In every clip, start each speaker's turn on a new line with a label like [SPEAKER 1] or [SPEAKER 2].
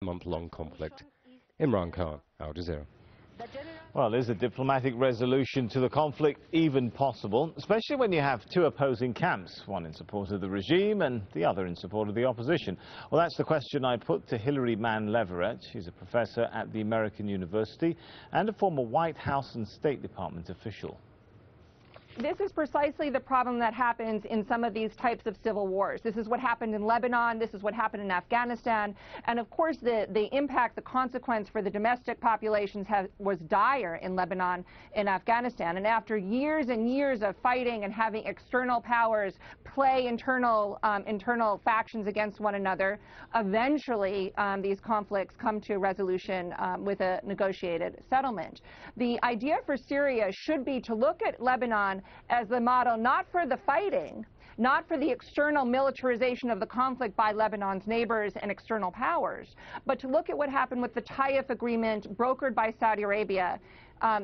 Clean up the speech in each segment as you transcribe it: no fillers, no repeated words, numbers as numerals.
[SPEAKER 1] month-long conflict. Imran Khan, Al Jazeera.
[SPEAKER 2] Well, is a diplomatic resolution to the conflict even possible, especially when you have two opposing camps, one in support of the regime and the other in support of the opposition? Well, that's the question I put to Mann Leverett. She's a professor at the American University and a former White House and State Department official.
[SPEAKER 3] This is precisely the problem that happens in some of these types of civil wars. This is what happened in Lebanon. This is what happened in Afghanistan. And of course, the impact, the consequence for the domestic populations was dire in Lebanon and Afghanistan. And after years and years of fighting and having external powers play internal factions against one another, eventually these conflicts come to resolution with a negotiated settlement. The idea for Syria should be to look at Lebanon as the model not for the fighting, not for the external militarization of the conflict by Lebanon's neighbors and external powers, but to look at what happened with the Taif agreement brokered by Saudi Arabia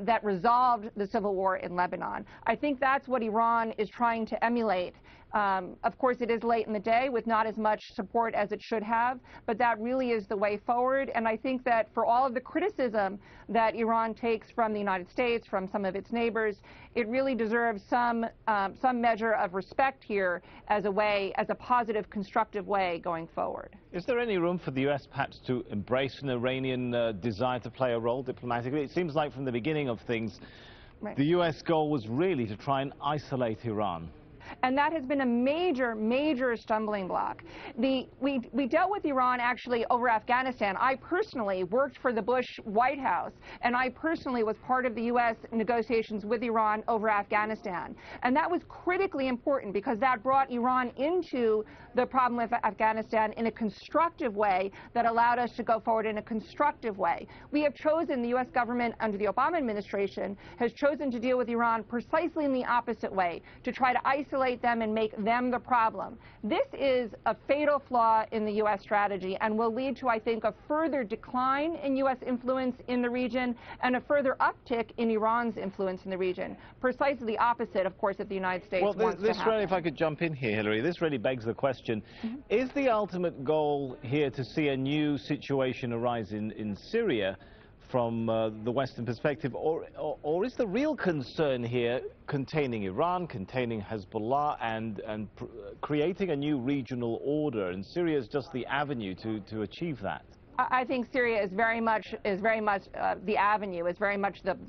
[SPEAKER 3] that resolved the civil war in Lebanon. I think that's what Iran is trying to emulate. Of course, it is late in the day with not as much support as it should have, but that really is the way forward. And I think that for all of the criticism that Iran takes from the United States, from some of its neighbors, it really deserves some measure of respect here as a positive, constructive way going forward.
[SPEAKER 2] Is there any room for the U.S. perhaps to embrace an Iranian desire to play a role diplomatically? It seems like from the beginning of things,
[SPEAKER 3] right,
[SPEAKER 2] the U.S. goal was really to try and isolate Iran.
[SPEAKER 3] And that has been a major, major stumbling block. We dealt with Iran actually over Afghanistan. I personally worked for the Bush White House, and I personally was part of the U.S. negotiations with Iran over Afghanistan. And that was critically important because that brought Iran into the problem with Afghanistan in a constructive way that allowed us to go forward in a constructive way. We have chosen, the U.S. government under the Obama administration has chosen to deal with Iran precisely in the opposite way, to try to isolate them and make them the problem. This is a fatal flaw in the U.S. strategy and will lead to, I think, a further decline in U.S. influence in the region and a further uptick in Iran's influence in the region. Precisely the opposite, of course, that the United States wants to happen.
[SPEAKER 2] Really, if I could jump in here, Hillary, this really begs the question, is the ultimate goal here to see a new situation arise in Syria from the Western perspective, or is the real concern here containing Iran, containing Hezbollah, and creating a new regional order, and Syria is just the avenue to achieve that?
[SPEAKER 3] I think Syria is very much the avenue, is very much the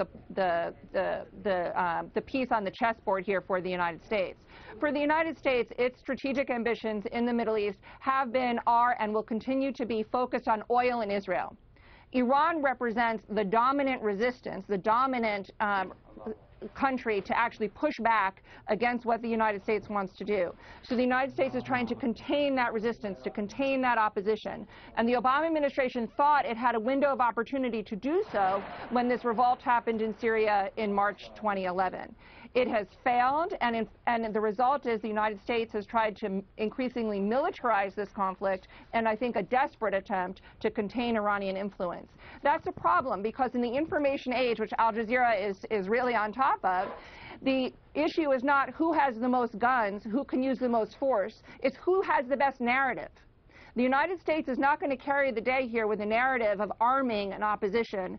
[SPEAKER 3] piece on the chessboard here for the United States. For the United States, its strategic ambitions in the Middle East have been, are, and will continue to be focused on oil and Israel. Iran represents the dominant resistance, the dominant country to actually push back against what the United States wants to do. So the United States is trying to contain that resistance, to contain that opposition. And the Obama administration thought it had a window of opportunity to do so when this revolt happened in Syria in March 2011. It has failed, and the result is the United States has tried to increasingly militarize this conflict, and I think a desperate attempt to contain Iranian influence. That's a problem because in the information age, which Al Jazeera is really on top of, the issue is not who has the most guns, who can use the most force, it's who has the best narrative. The United States is not going to carry the day here with a narrative of arming an opposition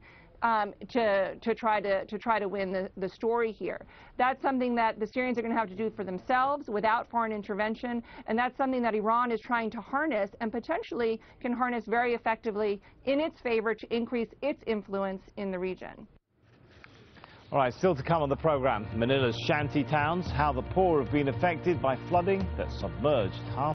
[SPEAKER 3] to try to win the story here. That's something that the Syrians are going to have to do for themselves without foreign intervention, and that's something that Iran is trying to harness and potentially can harness very effectively in its favor to increase its influence in the region.
[SPEAKER 2] All right, still to come on the program, Manila's shanty towns, how the poor have been affected by flooding that submerged half